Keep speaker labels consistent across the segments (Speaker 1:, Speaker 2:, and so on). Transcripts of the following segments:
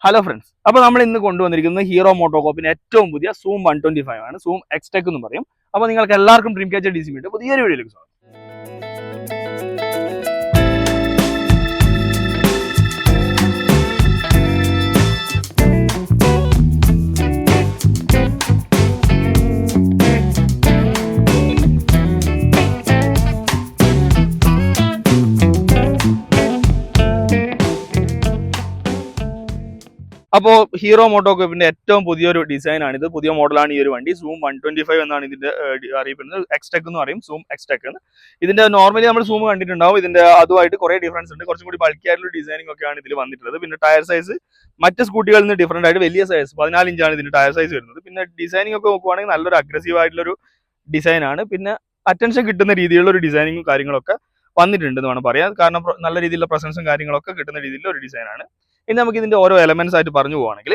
Speaker 1: Hello friends, അപ്പോൾ നമ്മൾ ഇന്ന് കൊണ്ടുവന്നിരിക്കുന്നത് ഹീറോ മോട്ടോകോപ്പിന്റെ ഏറ്റവും പുതിയ സൂം 125 ആണ്. സൂം എക്സ്ടെക് എന്ന് പറയും. അപ്പോൾ നിങ്ങൾക്ക് എല്ലാവർക്കും ഡ്രീം ക്യാച്ചർ DC മീഡിയ പുതിയൊരു വീഡിയോയിലേക്ക് സ്വാഗതം. അപ്പോൾ ഹീറോ മോട്ടോകോപ്പിന്റെ ഏറ്റവും പുതിയൊരു ഡിസൈൻ ആണിത്. പുതിയ മോഡലാണ് ഈ ഒരു വണ്ടി. സൂം 125 എന്നാണ് ഇതിന്റെ അറിയപ്പെടുന്നത്. എക്സ്ടെക് എന്ന് പറയും, സൂം എക്സ്ടെക് എന്ന്. ഇതിന്റെ നോർമലി നമ്മൾ സൂം കണ്ടിട്ടുണ്ടാവും. ഇതിന്റെ അതുമായിട്ട് കുറെ ഡിഫറൻസ് ഉണ്ട്. കുറച്ചും കൂടി ബൾക്കി ആയിട്ടുള്ള ഡിസൈനിങ് ഒക്കെയാണ് ഇതിൽ വന്നിട്ടുള്ളത്. പിന്നെ ടയർ സൈസ് മറ്റ് സ്കൂട്ടികളിൽ നിന്ന് ഡിഫറെന്റ് ആയിട്ട് വലിയ സൈസ് 14 ഇഞ്ചാണ് ഇതിന്റെ ടയർ സൈസ് വരുന്നത്. പിന്നെ ഡിസൈനിങ് ഒക്കെ നോക്കുവാണെങ്കിൽ നല്ലൊരു അഗ്രസീവ് ആയിട്ടുള്ളൊരു ഡിസൈൻ ആണ്. പിന്നെ അറ്റൻഷൻ കിട്ടുന്ന രീതിയിലുള്ള ഒരു ഡിസൈനിങ്ങും കാര്യങ്ങളൊക്കെ വന്നിട്ടുണ്ട് എന്ന് വേണം പറയാം. കാരണം നല്ല രീതിയിലുള്ള പ്രസൻസും കാര്യങ്ങളൊക്കെ കിട്ടുന്ന രീതിയിലുള്ള ഒരു ഡിസൈനാണ്. ഇനി നമുക്ക് ഇതിന്റെ ഓരോ എലമെന്റ്സ് ആയിട്ട് പറഞ്ഞു പോവുകയാണെങ്കിൽ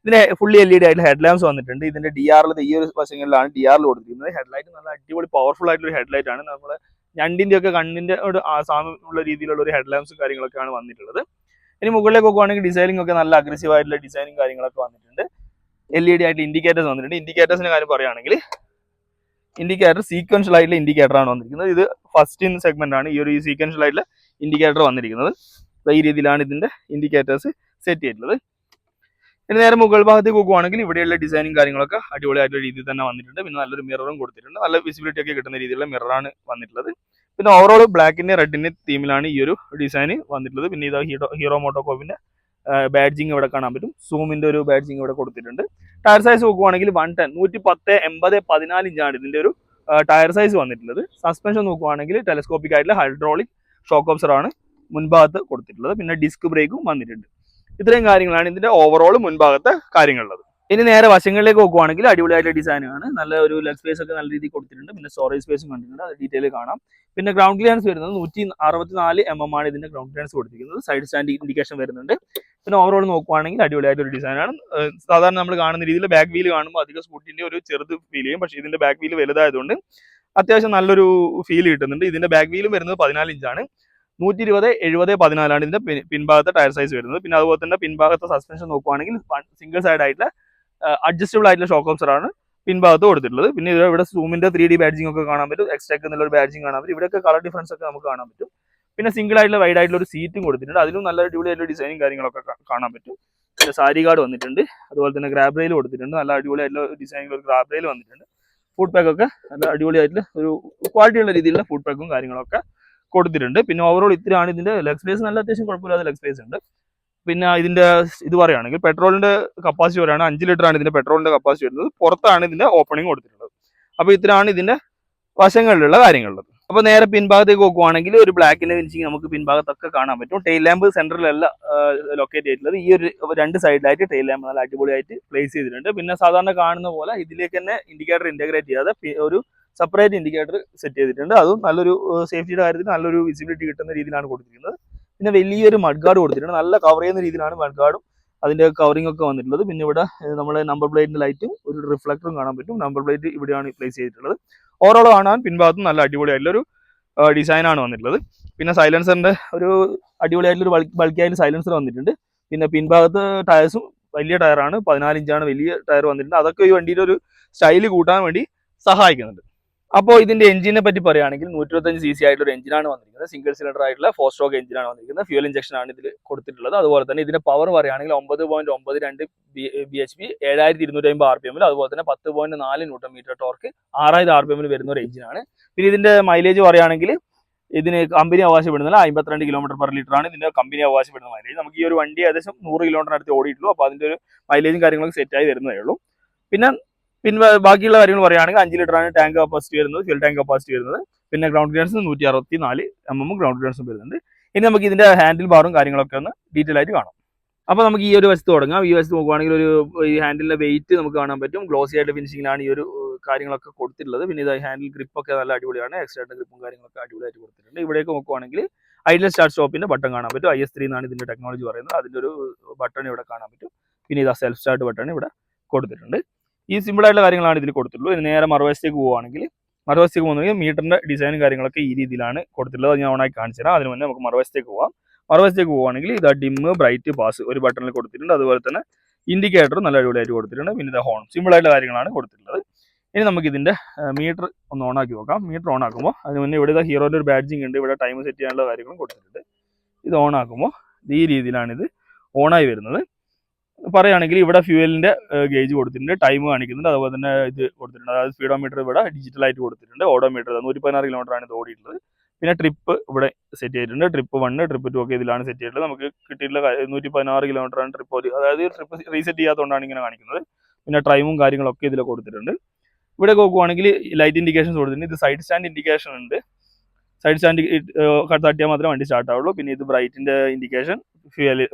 Speaker 1: ഇതിന് ഫുള്ളി LED ആയിട്ട് ഹെഡ് ലാംപ്സ് വന്നിട്ടുണ്ട്. ഇതിന്റെ DRL ഈ ഒരു വശങ്ങളിലാണ് DRL കൊടുത്തിരിക്കുന്നത്. ഹെഡ്ലൈറ്റ് നല്ല അടിപൊളി പവർഫുൾ ആയിട്ടുള്ള ഹെഡ്ലൈറ്റ് ആണ്. നമ്മുടെ ഞണ്ടിന്റെ ഒക്കെ കണ്ണിന്റെ ഒരു സാമ്യമുള്ള രീതിയിലുള്ള ഒരു ഹെഡ് ലാംപ്സും കാര്യങ്ങളൊക്കെയാണ് വന്നിട്ടുള്ളത്. ഇനി മുകളിലേക്ക് നോക്കുവാണെങ്കിൽ ഡിസൈനിങ് ഒക്കെ നല്ല അഗ്രസീവ് ആയിട്ടുള്ള ഡിസൈനും കാര്യങ്ങളൊക്കെ വന്നിട്ടുണ്ട്. LED ആയിട്ട് ഇൻഡിക്കേറ്റേഴ്സ് വന്നിട്ടുണ്ട്. ഇൻഡിക്കേറ്റേഴ്സിന്റെ കാര്യം പറയുകയാണെങ്കിൽ ഇൻഡിക്കേറ്റർ സീക്വൻഷ്യൽ ആയിട്ടുള്ള ഇൻഡിക്കേറ്റർ ആണ് വന്നിരിക്കുന്നത്. ഇത് ഫസ്റ്റ് ഇൻ സെഗ്മെന്റ് ആണ് ഈ ഒരു സീക്വൻഷ്യൽ ആയിട്ടുള്ള ഇൻഡിക്കേറ്റർ വന്നിരിക്കുന്നത്. ഈ രീതിയിലാണ് ഇതിന്റെ ഇൻഡിക്കേറ്റേഴ്സ് സെറ്റ് ചെയ്തിട്ടുള്ളത്. ഇനി നേരെ മുകൾ ഭാഗത്തേക്ക് നോക്കുവാണെങ്കിൽ ഇവിടെയുള്ള ഡിസൈനും കാര്യങ്ങളൊക്കെ അടിപൊളിയായിട്ടുള്ള രീതിയിൽ തന്നെ വന്നിട്ടുണ്ട്. പിന്നെ നല്ലൊരു മിററും കൊടുത്തിട്ടുണ്ട്. നല്ല വിസിബിലിറ്റി ഒക്കെ കിട്ടുന്ന രീതിയിലുള്ള മിററാണ് വന്നിട്ടുള്ളത്. പിന്നെ ഓവറോൾ ബ്ലാക്കിന്റെ റെഡിന്റെ തീമിലാണ് ഈ ഒരു ഡിസൈൻ വന്നിട്ടുള്ളത്. പിന്നെ ഇത് ഹീറോ മോട്ടോകോപ്പിന്റെ ബാഡ്ജിങ് ഇവിടെ കാണാൻ പറ്റും. സൂമിന്റെ ഒരു ബാഡ്ജിങ് ഇവിടെ കൊടുത്തിട്ടുണ്ട്. ടയർ സൈസ് നോക്കുവാണെങ്കിൽ 110 80 14 ഇഞ്ചാണ് ഇതിന്റെ ഒരു ടയർ സൈസ് വന്നിട്ടുള്ളത്. സസ്പെൻഷൻ നോക്കുവാണെങ്കിൽ ടെലസ്കോപ്പിക് ആയിട്ടുള്ള ഹൈഡ്രോളിക് ഷോക്ക് ഓബ്സർ ആണ് മുൻഭാഗത്ത് കൊടുത്തിട്ടുള്ളത്. പിന്നെ ഡിസ്ക് ബ്രേക്കും വന്നിട്ടുണ്ട്. ഇത്രയും കാര്യങ്ങളാണ് ഇതിന്റെ ഓവറോൾ മുൻഭാഗത്തെ കാര്യങ്ങളുള്ളത്. ഇനി നേരെ വശങ്ങളിലേക്ക് നോക്കുവാണെങ്കിൽ അടിപൊളിയായിട്ടുള്ള ഡിസൈനാണ്. നല്ല ഒരു ലെഗ് സ്പേസ് ഒക്കെ നല്ല രീതിയിൽ കൊടുത്തിട്ടുണ്ട്. പിന്നെ സ്റ്റോറേജ് സ്പേസും കണ്ടിട്ടുണ്ട്. അത് ഡീറ്റെയിൽ കാണാം. പിന്നെ ഗ്രൗണ്ട് ക്ലിയറൻസ് വരുന്നത് 164 mm ആണ് ഇതിന്റെ ഗ്രൗണ്ട് ക്ലിയറൻസ് കൊടുത്തിരിക്കുന്നത്. സൈഡ് സ്റ്റാൻഡ് ഇൻഡിക്കേഷൻ വരുന്നുണ്ട്. പിന്നെ ഓവറോൾ നോക്കുവാണെങ്കിൽ അടിപൊളിയായിട്ടൊരു ഡിസൈനാണ്. സാധാരണ നമ്മൾ കാണുന്ന രീതിയിൽ ബാക്ക് വീല് കാണുമ്പോൾ അധികം സ്കൂട്ടിന്റെ ഒരു ചെറുത് ഫീൽ ചെയ്യും. പക്ഷേ ഇതിന്റെ ബാക്ക് വീല് വലുതായതുകൊണ്ട് അത്യാവശ്യം നല്ലൊരു ഫീൽ കിട്ടുന്നുണ്ട്. ഇതിന്റെ ബാക്ക് വീലും വരുന്നത് 14 ഇഞ്ചാണ്. 120 70 14 ഇതിന്റെ പിൻഭാഗത്തെ ടയർ സൈസ് വരുന്നത്. പിന്നെ അതുപോലെ തന്നെ പിൻഭാഗത്തെ സസ്പെൻഷൻ നോക്കുവാണെങ്കിൽ സിംഗിൾ സൈഡ് ആയിട്ടുള്ള അഡ്ജസ്റ്റബിൾ ആയിട്ടുള്ള ഷോക്ക് ഓബ്സർ ആണ് പിൻഭാഗത്ത് കൊടുത്തിട്ടുള്ളത്. പിന്നെ ഇവിടെ സൂമിന്റെ 3D ബാഡ്ജിങ് ഒക്കെ കാണാൻ പറ്റും. എക്സ്ടെക് എന്നുള്ള ഒരു ബാഡ്ജിങ് കാണാൻ പറ്റും. ഇവിടെയൊക്കെ കളർ ഡിഫറൻസ് ഒക്കെ നമുക്ക് കാണാൻ പറ്റും. പിന്നെ സിംഗിൾ ആയിട്ടുള്ള വൈഡ് ആയിട്ടുള്ള ഒരു സീറ്റും കൊടുത്തിട്ടുണ്ട്. അതിലും നല്ല അടിപൊളിയായിട്ടുള്ള ഡിസൈനും കാര്യങ്ങളൊക്കെ കാണാൻ പറ്റും. പിന്നെ സാരി ഗാർഡ് വന്നിട്ടുണ്ട്. അതുപോലെ തന്നെ ഗ്രാബ് റെയിൽ കൊടുത്തിട്ടുണ്ട്. നല്ല അടിപൊളിയായിട്ടുള്ള ഡിസൈനിൽ ഒരു ഗ്രാബ് റെയിൽ വന്നിട്ടുണ്ട്. ഫുഡ് പാക്ക് ഒക്കെ നല്ല അടിപൊളിയായിട്ടുള്ള ഒരു ക്വാളിറ്റിയുള്ള രീതിയിലുള്ള ഫുഡ് പാക്കും കാര്യങ്ങളൊക്കെ കൊടുത്തിട്ടുണ്ട്. പിന്നെ ഓവറോൾ ഇത്രയാണ് ഇതിന്റെ ലെഗ് സ്പേസ്. നല്ല അത്യാവശ്യം കുഴപ്പമില്ലാത്ത ലെഗ് സ്പേസ് ഉണ്ട്. പിന്നെ ഇതിന്റെ ഇത് പറയുകയാണെങ്കിൽ പെട്രോളിന്റെ കപ്പാസിറ്റി പറയുകയാണ് 5 ലിറ്റർ ആണ് ഇതിന്റെ പെട്രോളിന്റെ കപ്പാസിറ്റി വരുന്നത്. പുറത്താണ് ഇതിന്റെ ഓപ്പണിംഗ് കൊടുത്തിട്ടുള്ളത്. അപ്പോൾ ഇത്രയാണ് ഇതിന്റെ വശങ്ങളിലുള്ള കാര്യങ്ങളുള്ളത്. അപ്പോൾ നേരെ പിൻഭാഗത്തേക്ക് നോക്കുവാണെങ്കിൽ ഒരു ബ്ലാക്കിന്റെ ഫിനിഷിങ് നമുക്ക് പിൻഭാഗത്തൊക്കെ കാണാൻ പറ്റും. ടെയിൽ ലാമ്പ് സെന്ററിലല്ല ലൊക്കേറ്റ് ചെയ്തിട്ടുള്ളത്. ഈ ഒരു 2 സൈഡിലായിട്ട് ടെയിൽ ലാമ്പ് നല്ല അടിപൊളിയായിട്ട് പ്ലേസ് ചെയ്തിട്ടുണ്ട്. പിന്നെ സാധാരണ കാണുന്ന പോലെ ഇതിലേക്ക് തന്നെ ഇൻഡിക്കേറ്റർ ഇന്റഗ്രേറ്റ് ചെയ്യാതെ ഒരു സെപ്പറേറ്റ് ഇൻഡിക്കേറ്റർ സെറ്റ് ചെയ്തിട്ടുണ്ട്. അതും നല്ലൊരു സേഫ്റ്റിയുടെ കാര്യത്തിൽ നല്ലൊരു വിസിബിലിറ്റി കിട്ടുന്ന രീതിയിലാണ് കൊടുത്തിരിക്കുന്നത്. പിന്നെ വലിയൊരു മഡ് ഗാർഡ് കൊടുത്തിട്ടുണ്ട്. നല്ല കവർ ചെയ്യുന്ന രീതിയിലാണ് മഡ് ഗാർഡും അതിന്റെ കവറിംഗ് ഒക്കെ വന്നിട്ടുള്ളത്. പിന്നെ ഇവിടെ നമ്മുടെ നമ്പർ പ്ലേറ്റിന്റെ ലൈറ്റും ഒരു റിഫ്ലക്ടറും കാണാൻ പറ്റും. നമ്പർ പ്ലേറ്റ് ഇവിടെയാണ് പ്ലേസ് ചെയ്തിട്ടുള്ളത്. ഓവറോൾ കാണാൻ പിൻഭാഗത്തും നല്ല അടിപൊളിയായിട്ടുള്ളൊരു ഡിസൈനാണ് വന്നിട്ടുള്ളത്. പിന്നെ സൈലൻസറിന്റെ ഒരു അടിപൊളിയായിട്ടുള്ള ബൾക്കി ആയിട്ട് സൈലൻസർ വന്നിട്ടുണ്ട്. പിന്നെ പിൻഭാഗത്ത് ടയർസും വലിയ ടയറാണ്, 14 ഇഞ്ചാണ് വലിയ ടയർ വന്നിട്ടുണ്ട്. അതൊക്കെ ഈ വണ്ടിയുടെ ഒരു സ്റ്റൈല് കൂട്ടാൻ വേണ്ടി സഹായിക്കുന്നുണ്ട്. അപ്പോൾ ഇതിന്റെ എഞ്ചിനെ പറ്റി പറയുകയാണെങ്കിൽ 125 cc ആയിട്ടുള്ള ഒരു എഞ്ചിനാണ് വന്നിരിക്കുന്നത്. സിംഗിൾ സിലിണ്ടർ ആയിട്ടുള്ള 4 സ്ട്രോക്ക് എഞ്ചിനാണ് വന്നിരിക്കുന്നത്. ഫ്യൂൽ ഇഞ്ചക്ഷൻ ആണ് ഇതിൽ കൊടുത്തിട്ടുള്ളത്. അതുപോലെ തന്നെ ഇതിന്റെ പവർ പറയുകയാണെങ്കിൽ 9.92 bhp 7250 RPM, അതുപോലെ തന്നെ 10.4 Nm ടോർക്ക് 6000 RPM വരുന്ന ഒരു എഞ്ചിനാണ്. പിന്നെ ഇതിന്റെ മൈലേജ് പറയുകയാണെങ്കിൽ ഇതിന് കമ്പനി അവകാശപ്പെടുന്നത് 52 km/ലിറ്റർ ആണ് ഇതിന്റെ കമ്പനി അവകാശപ്പെടുന്ന മൈലേജ്. നമുക്ക് ഈ ഒരു വണ്ടി ഏകദേശം 100 കിലോമീറ്റർ അടുത്ത് ഓടിയിട്ടുള്ളൂ. അപ്പോൾ അതിന്റെ ഒരു മൈലേജും കാര്യങ്ങളൊക്കെ സെറ്റായി വരുന്നതേ ഉള്ളൂ. പിന്നെ ബാക്കിയുള്ള കാര്യങ്ങൾ പറയുകയാണെങ്കിൽ 5 ലിറ്റർ ആണ് ടാങ്ക് കപ്പാസിറ്റി വരുന്നത്, ഫ്യൂൽ ടാങ്ക് കപ്പാസിറ്റി വരുന്നത്. പിന്നെ ഗ്രൗണ്ട് ക്ലിയറൻസ് 164 mm ഗ്രൗണ്ട് ക്ലിയറൻസും വരുന്നുണ്ട്. ഇനി നമുക്ക് ഇതിന്റെ ഹാൻഡിൽ ബാറും കാര്യങ്ങളൊക്കെ ഒന്ന് ഡീറ്റെയിൽ ആയിട്ട് കാണാം. അപ്പോൾ നമുക്ക് ഈ ഒരു വശത്ത് തുടങ്ങാം. ഈ വശത്ത് നോക്കുവാണെങ്കിൽ ഈ ഹാൻഡിലിന്റെ വെയിറ്റ് നമുക്ക് കാണാൻ പറ്റും. ഗ്ലോസി ആയിട്ട് ഫിനിഷിങ്ങിലാണ് ഈ ഒരു കാര്യങ്ങളൊക്കെ കൊടുത്തിട്ടുള്ളത്. പിന്നെ ഇത് ഹാൻഡിൽ ഗ്രിപ്പൊക്കെ നല്ല അടിപൊളിയാണ്. എക്സ്ട്രാ ഗ്രിപ്പും കാര്യങ്ങളൊക്കെ അടിപൊളിയായിട്ട് കൊടുത്തിട്ടുണ്ട്. ഇവിടേക്ക് നോക്കുവാണെങ്കിൽ ഐഡിയൽ സ്റ്റാർട്ട് സ്റ്റോപ്പിന്റെ ബട്ടൺ കാണാൻ പറ്റും. IS3 എന്നാണ് ഇതിന്റെ ടെക്നോളജി പറയുന്നത്. അതിന്റെ ഒരു ബട്ടൺ ഇവിടെ കാണാൻ പറ്റും. പിന്നെ ഇത് സെൽഫ് സ്റ്റാർട്ട് ബട്ടൺ ഇവിടെ കൊടുത്തിട്ടുണ്ട്. ഈ സിമ്പിൾ ആയിട്ടുള്ള കാര്യങ്ങളാണ് ഇതിൽ കൊടുത്തിട്ടുള്ളത്. ഇനി നേരെ മറുവശത്തേക്ക് പോവുകയാണെങ്കിൽ മറുവശത്തേക്ക് പോകുന്നെങ്കിൽ മീറ്ററിന്റെ ഡിസൈനും കാര്യങ്ങളൊക്കെ ഈ രീതിയിലാണ് കൊടുത്തിട്ടുള്ളത്. അത് ഞാൻ ഓണായി കാണിച്ചു തരാം. അതിന് മുന്നേ നമുക്ക് മറുവശത്തേക്ക് പോകാം. മറുവശത്തേക്ക് പോവുകയാണെങ്കിൽ ഇതാ ഡിമ്മ് ബ്രൈറ്റ് പാസ് ഒരു ബട്ടണിൽ കൊടുത്തിട്ടുണ്ട്. അതുപോലെ തന്നെ ഇൻഡിക്കേറ്റർ നല്ല അടിപൊളിയായിട്ട് കൊടുത്തിട്ടുണ്ട്. പിന്നെ ഇത് ഹോൺ സിമ്പിൾ ആയിട്ടുള്ള കാര്യങ്ങളാണ് കൊടുത്തിട്ടുള്ളത്. ഇനി നമുക്ക് ഇതിന്റെ മീറ്റർ ഒന്ന് ഓൺ ആക്കി നോക്കാം. മീറ്റർ ഓൺ ആക്കുമ്പോൾ അതിന് മുന്നേ ഇവിടെ ഹീറോയുടെ ഒരു ബാഡ്ജിങ് ഉണ്ട്, ഇവിടെ ടൈം സെറ്റ് ചെയ്യാനുള്ള കാര്യങ്ങളും കൊടുത്തിട്ടുണ്ട്. ഇത് ഓൺ ആക്കുമ്പോൾ ഈ രീതിയിലാണ് ഇത് ഓണായി വരുന്നത്. പറയുകയാണെങ്കിൽ ഇവിടെ ഫ്യൂവലിന്റെ ഗേജ് കൊടുത്തിട്ടുണ്ട്, ടൈം കാണിക്കുന്നുണ്ട്, അതുപോലെ തന്നെ ഇത് കൊടുത്തിട്ടുണ്ട്. അതായത് സ്പീഡോമീറ്റർ ഇവിടെ ഡിജിറ്റലായിട്ട് കൊടുത്തിട്ടുണ്ട്. ഓഡോമീറ്റർ 116 കിലോമീറ്ററാണ് ഇത് ഓടിയിട്ടുള്ളത്. പിന്നെ ട്രിപ്പ് ഇവിടെ സെറ്റ് ചെയ്തിട്ടുണ്ട്. ട്രിപ്പ് 1 ട്രിപ്പ് 2 ഒക്കെ ഇതിലാണ് സെറ്റ് ചെയ്തിട്ടുള്ളത്. നമുക്ക് കിട്ടിയിട്ടുള്ള 116 കിലോമീറ്ററാണ് ട്രിപ്പ്. അതായത് ട്രിപ്പ് റീസെറ്റ് ചെയ്യാത്തതുകൊണ്ടാണ് ഇങ്ങനെ കാണിക്കുന്നത്. പിന്നെ ടൈമും കാര്യങ്ങളൊക്കെ ഇതിൽ കൊടുത്തിട്ടുണ്ട്. ഇവിടെ നോക്കുവാണെങ്കിൽ ലൈറ്റ് ഇൻഡിക്കേഷൻസ് കൊടുത്തിട്ടുണ്ട്. ഇത് സൈഡ് സ്റ്റാൻഡ് ഇൻഡിക്കേഷൻ ഉണ്ട്. സൈഡ് സ്റ്റാൻഡ് തട്ടിയാൽ മാത്രമേ വണ്ടി സ്റ്റാർട്ട് ആവുള്ളൂ. പിന്നെ ഇത് ബ്രൈറ്റിന്റെ ഇൻഡിക്കേഷൻ,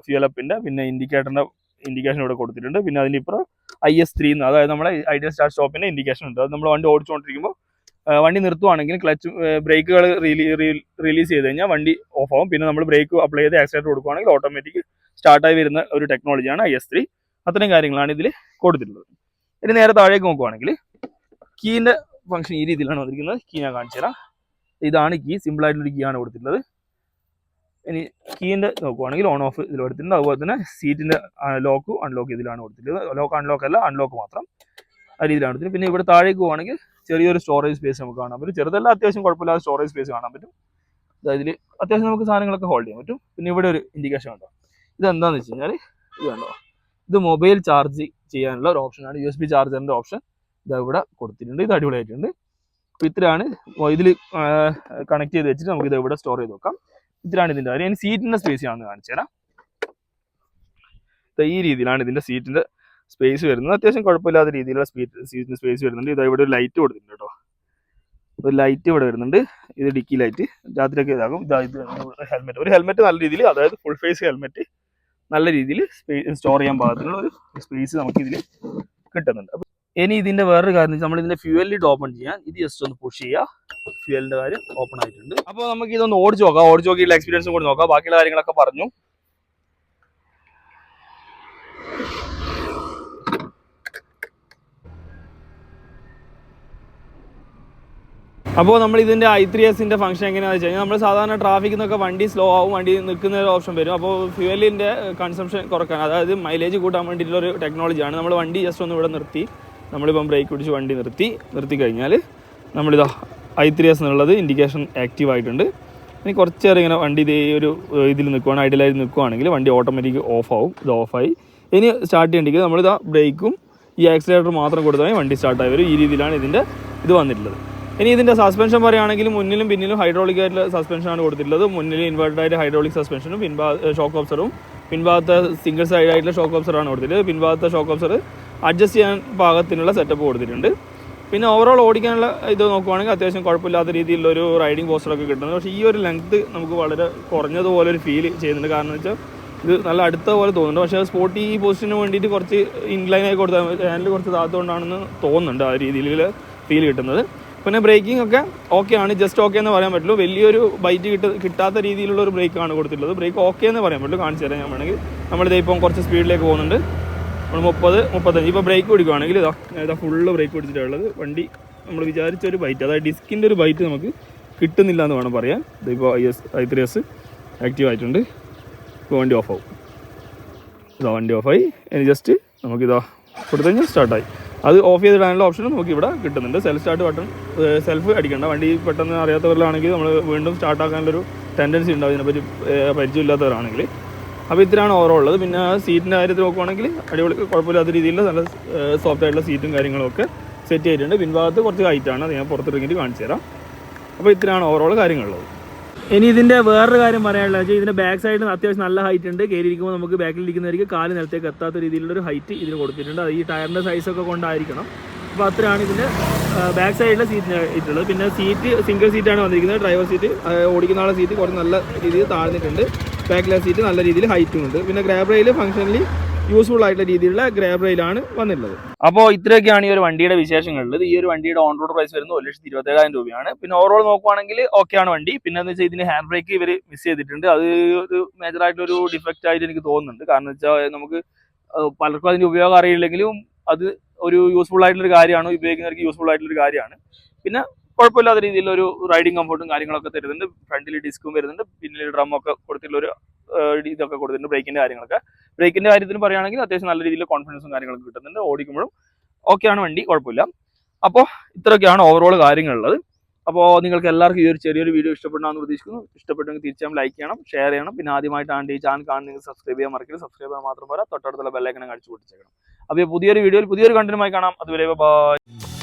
Speaker 1: ഫ്യൂൽ അപ്പിന്റെ, പിന്നെ ഇൻഡിക്കേറ്ററിന്റെ ഇൻഡിക്കേഷൻ ഇവിടെ കൊടുത്തിട്ടുണ്ട്. പിന്നെ അതിന് ഇപ്പുറം IS3 അതായത് നമ്മുടെ ഐഡിയൽ സ്റ്റാർട്ട് സ്റ്റോപ്പിന്റെ ഇൻഡിക്കേഷൻ ഉണ്ട്. അത് നമ്മൾ വണ്ടി ഓടിച്ചുകൊണ്ടിരിക്കുമ്പോൾ വണ്ടി നിർത്തുവാണെങ്കിൽ ക്ലച്ച് ബ്രേക്കുകൾ റിലീസ് ചെയ്ത് കഴിഞ്ഞാൽ വണ്ടി ഓഫ് ആവും. പിന്നെ നമ്മൾ ബ്രേക്ക് അപ്ലൈ ചെയ്ത് ആക്സിലേറ്റർ കൊടുക്കുകയാണെങ്കിൽ ഓട്ടോമാറ്റിക് സ്റ്റാർട്ടായി വരുന്ന ഒരു ടെക്നോളജിയാണ് IS3. അത്രയും കാര്യങ്ങളാണ് ഇതിൽ കൊടുത്തിട്ടുള്ളത്. ഇനി നേരെ താഴേക്ക് നോക്കുവാണെങ്കിൽ കീന്റെ ഫംഗ്ഷൻ ഈ രീതിയിലാണ് വന്നിരിക്കുന്നത്. കീ ഞാൻ കാണിച്ചു തരാം. ഇതാണ് കീ, സിമ്പിൾ ആയിട്ടുള്ള കീ ആണ് കൊടുത്തിട്ടുള്ളത്. ഇനി കീന്റെ നോക്കുവാണെങ്കിൽ ഓൺ ഓഫ് ഇതിൽ കൊടുത്തിട്ടുണ്ട്. അതുപോലെ തന്നെ സീറ്റിന്റെ ലോക്ക് അൺലോക്ക് ഇതിലാണ് കൊടുത്തിട്ടുള്ളത്. ലോക്ക് അൺലോക്ക് അല്ല, അൺലോക്ക് മാത്രം ആ രീതിയിലാണ് കൊടുത്തിട്ടുള്ളത്. പിന്നെ ഇവിടെ താഴേക്ക് പോവുകയാണെങ്കിൽ ചെറിയൊരു സ്റ്റോറേജ് സ്പേസ് നമുക്ക് കാണാൻ പറ്റും. ചെറുതല്ല, അത്യാവശ്യം കുഴപ്പമില്ലാതെ സ്റ്റോറേജ് സ്പേസ് കാണാൻ പറ്റും. അതായത് ഇതിൽ അത്യാവശ്യം നമുക്ക് സാധനങ്ങളൊക്കെ ഹോൾഡ് ചെയ്യാൻ പറ്റും. പിന്നെ ഇവിടെ ഒരു ഇൻഡിക്കേഷൻ ഉണ്ടോ, ഇതെന്താണെന്ന് വെച്ച് കഴിഞ്ഞാൽ ഇത് കണ്ടോ, ഇത് മൊബൈൽ ചാർജ് ചെയ്യാനുള്ള ഒരു ഓപ്ഷനാണ്. USB ചാർജറിന്റെ ഓപ്ഷൻ ഇതാ ഇവിടെ കൊടുത്തിട്ടുണ്ട്. ഇത് അടിപൊളിയായിട്ടുണ്ട്. അപ്പോൾ ഇത്രയാണ് ഇതിൽ കണക്ട് ചെയ്ത് വെച്ചിട്ട് നമുക്ക് ഇത് ഇവിടെ സ്റ്റോർ ചെയ്ത് വെക്കാം. ഇത്രയാണ് ഇതിൻ്റെ കാര്യം. ഇനി സീറ്റിന്റെ സ്പേസ് ഞാനൊന്ന് കാണിച്ചു തരാം. ഈ രീതിയിലാണ് ഇതിന്റെ സീറ്റിന്റെ സ്പേസ് വരുന്നത്. അത്യാവശ്യം കുഴപ്പമില്ലാത്ത രീതിയിലുള്ള സീറ്റിന്റെ സ്പേസ് വരുന്നുണ്ട്. ഇത് ഇവിടെ ഒരു ലൈറ്റ് കൊടുത്തിട്ടുണ്ട് കേട്ടോ. ഒരു ലൈറ്റ് ഇവിടെ വരുന്നുണ്ട്. ഇത് ഡിക്കി ലൈറ്റ്, രാത്രിയൊക്കെ ഇതാകും. ഇത് ഹെൽമെറ്റ്, ഒരു ഹെൽമെറ്റ് നല്ല രീതിയിൽ, അതായത് ഫുൾ ഫേസ് ഹെൽമെറ്റ് നല്ല രീതിയിൽ സ്റ്റോർ ചെയ്യാൻ പാകത്തിനുള്ള ഒരു സ്പേസ് നമുക്ക് ഇതിൽ കിട്ടുന്നുണ്ട്. അപ്പൊ ഇനി ഇതിന്റെ വേറൊരു കാര്യം, നമ്മൾ ഇതിന്റെ ഫ്യൂവൽ ലിഡ് ഓപ്പൺ ചെയ്യാൻ ഇത് ജസ്റ്റ് ഒന്ന് പുഷ് ചെയ്യുക. ഫ്യൂവലിന്റെ കാര്യം ഓപ്പൺ ആയിട്ടുണ്ട്. അപ്പോൾ നമുക്ക് ഇതൊന്ന് ഓടിച്ച് നോക്കാം. ഓടിച്ച് നോക്കിയുള്ള എക്സ്പീരിയൻസും കൂടി നോക്കാം. ബാക്കിയുള്ള കാര്യങ്ങളൊക്കെ പറഞ്ഞു. അപ്പോൾ നമ്മൾ ഇതിൻ്റെ i3s ഫംഗ്ഷൻ എങ്ങനെയാണെന്ന് വെച്ച് കഴിഞ്ഞാൽ, നമ്മൾ സാധാരണ ട്രാഫിക്കിൽ നിന്നൊക്കെ വണ്ടി സ്ലോ ആവും, വണ്ടി നിൽക്കുന്ന ഒരു ഓപ്ഷൻ വരും. അപ്പോൾ ഫ്യൂവലിൻ്റെ കൺസംഷൻ കുറക്കാൻ, അതായത് മൈലേജ് കൂട്ടാൻ വേണ്ടിയിട്ടുള്ളൊരു ടെക്നോളജിയാണ്. നമ്മൾ വണ്ടി ജസ്റ്റ് ഒന്ന് ഇവിടെ നിർത്തി, നമ്മളിപ്പം ബ്രേക്ക് പിടിച്ച് വണ്ടി നിർത്തി കഴിഞ്ഞാൽ നമ്മളിതാ i3s എന്നുള്ളത് ഇൻഡിക്കേഷൻ ആക്റ്റീവ് ആയിട്ടുണ്ട്. ഇനി കുറച്ചേറെ ഇങ്ങനെ വണ്ടി ഇതേ ഒരു ഇതിൽ നിൽക്കുവാണ്, ഐഡിയലായിട്ട് നിൽക്കുവാണെങ്കിൽ വണ്ടി ഓട്ടോമാറ്റിക് ഓഫ് ആവും. ഇത് ഓഫായി. ഇനി സ്റ്റാർട്ട് ചെയ്യേണ്ടെങ്കിൽ നമ്മളിതാ ബ്രേക്കും ഈ ആക്സിലേറ്റർ മാത്രം കൊടുത്താൽ വണ്ടി സ്റ്റാർട്ടായി വരും. ഈ രീതിയിലാണ് ഇതിൻ്റെ ഇത് വന്നിട്ടുള്ളത്. ഇനി ഇതിൻ്റെ സസ്പെൻഷൻ പറയുകയാണെങ്കിൽ മുന്നിലും പിന്നിലും ഹൈഡ്രോളിക് ആയിട്ടുള്ള സസ്പെൻഷനാണ് കൊടുത്തിട്ടുള്ളത്. മുന്നിൽ ഇൻവേർട്ടഡ് ആയിട്ട് ഹൈഡ്രോളിക് സസ്പെൻഷനും ഷോക്ക് ഓബ്സറും, പിൻഭാഗത്തെ സിംഗിൾ സൈഡ് ആയിട്ടുള്ള ഷോക്ക് ഓബ്സറാണ് കൊടുത്തിട്ടുള്ളത്. പിൻഭാഗത്തെ ഷോക്ക് ഓബ്സർ അഡ്ജസ്റ്റ് ചെയ്യാൻ പാകത്തിനുള്ള സെറ്റപ്പ് കൊടുത്തിട്ടുണ്ട്. പിന്നെ ഓവറോൾ ഓടിക്കാനുള്ള ഇത് നോക്കുവാണെങ്കിൽ അത്യാവശ്യം കുഴപ്പമില്ലാത്ത രീതിയിലുള്ളൊരു റൈഡിങ് പോസ്റ്ററൊക്കെ കിട്ടുന്നത്. പക്ഷേ ഈ ഒരു ലെങ്ത്ത് നമുക്ക് വളരെ കുറഞ്ഞതുപോലെ ഒരു ഫീൽ ചെയ്യുന്നുണ്ട്. കാരണം എന്ന് വെച്ചാൽ ഇത് നല്ല അടുത്ത പോലെ തോന്നുന്നുണ്ട്. പക്ഷേ സ്പോർട്ടി പൊസിഷന് വേണ്ടിയിട്ട് കുറച്ച് ഇൻക്ലൈനായി കൊടുത്താൽ ഹാൻഡിൽ കുറച്ച് താത്തുകൊണ്ടാണെന്ന് തോന്നുന്നുണ്ട് ആ രീതിയിൽ ഫീൽ കിട്ടുന്നത്. പിന്നെ ബ്രേക്കിംഗ് ഒക്കെ ഓക്കെ ആണ്, ജസ്റ്റ് ഓക്കെ എന്ന് പറയാൻ പറ്റുള്ളൂ. വലിയൊരു ബൈറ്റ് കിട്ടാത്ത രീതിയിലുള്ള ഒരു ബ്രേക്കാണ് കൊടുത്തിട്ടുള്ളത്. ബ്രേക്ക് ഓക്കെ എന്ന് പറയാൻ പറ്റുള്ളൂ. കാണിച്ചു തരാം ഞാൻ വേണമെങ്കിൽ. നമ്മളിത് ഇപ്പം കുറച്ച് സ്പീഡിലേക്ക് പോകുന്നുണ്ട്. നമ്മൾ 30-35 ഇപ്പോൾ ബ്രേക്ക് പിടിക്കുകയാണെങ്കിൽ ഇതാ ഫുള്ള് ബ്രേക്ക് പിടിച്ചിട്ടുള്ളത്. വണ്ടി നമ്മൾ വിചാരിച്ചൊരു ബൈറ്റ്, അതായത് ഡിസ്കിൻ്റെ ഒരു ബൈറ്റ് നമുക്ക് കിട്ടുന്നില്ല എന്ന് വേണം പറയാൻ. ഇതിപ്പോൾ i3s ആക്റ്റീവ് ആയിട്ടുണ്ട്. ഇപ്പോൾ വണ്ടി ഓഫ് ആവും. ഇതാ വണ്ടി ഓഫായി. ഇനി ജസ്റ്റ് നമുക്കിതാ കൊടുത്തു കഴിഞ്ഞാൽ സ്റ്റാർട്ടായി. അത് ഓഫ് ചെയ്തിടാനുള്ള ഓപ്ഷനും നമുക്ക് ഇവിടെ കിട്ടുന്നുണ്ട്. സെൽഫ് സ്റ്റാർട്ട് ബട്ടൺ, സെൽഫ് അടിക്കേണ്ട. വണ്ടി പെട്ടെന്ന് അറിയാത്തവരിലാണെങ്കിൽ നമ്മൾ വീണ്ടും സ്റ്റാർട്ടാക്കാനുള്ളൊരു ടെൻഡൻസി ഉണ്ടാവും ഇതിനെപ്പറ്റി പരിചയമില്ലാത്തവരാണെങ്കിൽ. അപ്പോൾ ഇത്രയാണ് ഓവറോൾ ഉള്ളത്. പിന്നെ സീറ്റിൻ്റെ കാര്യത്തിൽ നോക്കുവാണെങ്കിൽ അടിപൊളി കുഴപ്പമില്ലാത്ത രീതിയിൽ നല്ല സോഫ്റ്റ് ആയിട്ടുള്ള സീറ്റും കാര്യങ്ങളൊക്കെ സെറ്റ് ചെയ്തിട്ടുണ്ട്. പിൻഭാഗത്ത് കുറച്ച് ഹൈറ്റാണ്, അത് ഞാൻ പുറത്തിറങ്ങിയിട്ട് കാണിച്ചു തരാം. അപ്പോൾ ഇത്രയാണ് ഓവറോൾ കാര്യങ്ങളുള്ളത്. ഇനി ഇതിൻ്റെ വേറൊരു കാര്യം പറയാനുള്ളത് വെച്ചാൽ ഇതിൻ്റെ ബാക്ക് സൈഡിൽ അത്യാവശ്യം നല്ല ഹൈറ്റ് ഉണ്ട്. കയറിയിരിക്കുമ്പോൾ നമുക്ക് ബാക്കിലിരിക്കുന്നവർക്ക് കാല് നിലത്തേക്ക് എത്താത്ത രീതിയിലുള്ളൊരു ഹൈറ്റ് ഇതിന് കൊടുത്തിട്ടുണ്ട്. അത് ഈ ടയറിൻ്റെ സൈസൊക്കെ കൊണ്ടായിരിക്കണം. അപ്പോൾ അത്രയാണ് ഇതിൻ്റെ ബാക്ക് സൈഡിലെ സീറ്റിന് ഇട്ടുള്ളത്. പിന്നെ സീറ്റ് സിംഗിൾ സീറ്റാണ് വന്നിരിക്കുന്നത്. ഡ്രൈവർ സീറ്റ്, ഓടിക്കുന്ന ആളെ സീറ്റ് കുറച്ച് നല്ല രീതിയിൽ താഴ്ന്നിട്ടുണ്ട്. ബാക്കിലെ സീറ്റ് നല്ല രീതിയിൽ ഹൈറ്റും ഉണ്ട്. പിന്നെ ഗ്രാബ് റെയിൽ ഫംഗ്ഷനലി യൂസ്ഫുൾ ആയിട്ടുള്ള രീതിയിലുള്ള ഗ്രാബ് റെയിലാണ് വന്നിട്ടുള്ളത്. അപ്പോൾ ഇത്രയൊക്കെയാണ് ഈ ഒരു വണ്ടിയുടെ വിശേഷങ്ങളുള്ളത്. ഈ ഒരു വണ്ടിയുടെ ഓൺ റോഡ് പ്രൈസ് വരുന്നത് 1,27,000 രൂപയാണ്. പിന്നെ ഓവറോൾ നോക്കുവാണെങ്കിൽ ഓക്കെയാണ് വണ്ടി. പിന്നെ എന്ന് വെച്ചാൽ ഇതിന് ഹാൻഡ് ബ്രേക്ക് ഇവർ മിസ് ചെയ്തിട്ടുണ്ട്. അത് ഒരു മേജർ ആയിട്ടൊരു ഡിഫക്റ്റ് ആയിട്ട് എനിക്ക് തോന്നുന്നുണ്ട്. കാരണം വെച്ചാൽ നമുക്ക് പലർക്കും അതിൻ്റെ ഉപയോഗം അറിയില്ലെങ്കിലും അത് ഒരു യൂസ്ഫുൾ ആയിട്ടുള്ളൊരു കാര്യമാണ്, ഉപയോഗിക്കുന്നവർക്ക് യൂസ്ഫുൾ ആയിട്ടുള്ളൊരു കാര്യമാണ്. പിന്നെ കുഴപ്പമില്ലാത്ത രീതിയിലൊരു റൈഡിങ് കംഫർട്ടും കാര്യങ്ങളൊക്കെ തരുന്നുണ്ട്. ഫ്രണ്ടിൽ ഡിസ്കും വരുന്നുണ്ട്, പിന്നിൽ ഡ്രം ഒക്കെ കൊടുത്തിട്ടുള്ളൊരു ഇതൊക്കെ കൊടുത്തിട്ടുണ്ട്, ബ്രേക്കിന്റെ കാര്യങ്ങളൊക്കെ. ബ്രേക്കിന്റെ കാര്യത്തിൽ പറയുകയാണെങ്കിൽ അത്യാവശ്യം നല്ല രീതിയിൽ കോൺഫിഡൻസും കാര്യങ്ങളൊക്കെ കിട്ടുന്നുണ്ട്, ഓടിക്കുമ്പോഴും ഓക്കെയാണ് വണ്ടി, കുഴപ്പമില്ല. അപ്പോൾ ഇത്രയൊക്കെയാണ് ഓവറോൾ കാര്യങ്ങളുള്ളത്. അപ്പോൾ നിങ്ങൾക്ക് എല്ലാവർക്കും ഈ ഒരു ചെറിയൊരു വീഡിയോ ഇഷ്ടപ്പെടണമെന്ന് പ്രതീക്ഷിക്കുന്നു. ഇഷ്ടപ്പെട്ടെങ്കിൽ തീർച്ചയായും ലൈക്ക് ചെയ്യണം, ഷെയർ ചെയ്യണം. പിന്നെ ആദ്യമായിട്ടാണ് ഈ ചാനൽ കാണുന്നത് സബ്സ്ക്രൈബ് ചെയ്യാൻ മറക്കരുത്. സബ്സ്ക്രൈബ് ചെയ്യാൻ മാത്രം പോരാ, തൊട്ടടുത്തുള്ള ബെല്ലൈക്കൺ അടിച്ചു പൊട്ടിച്ചേക്കണം. അപ്പോൾ പുതിയൊരു വീഡിയോയിൽ പുതിയൊരു കണ്ടന്റുമായി കാണാം. അതുവരെ ബൈ.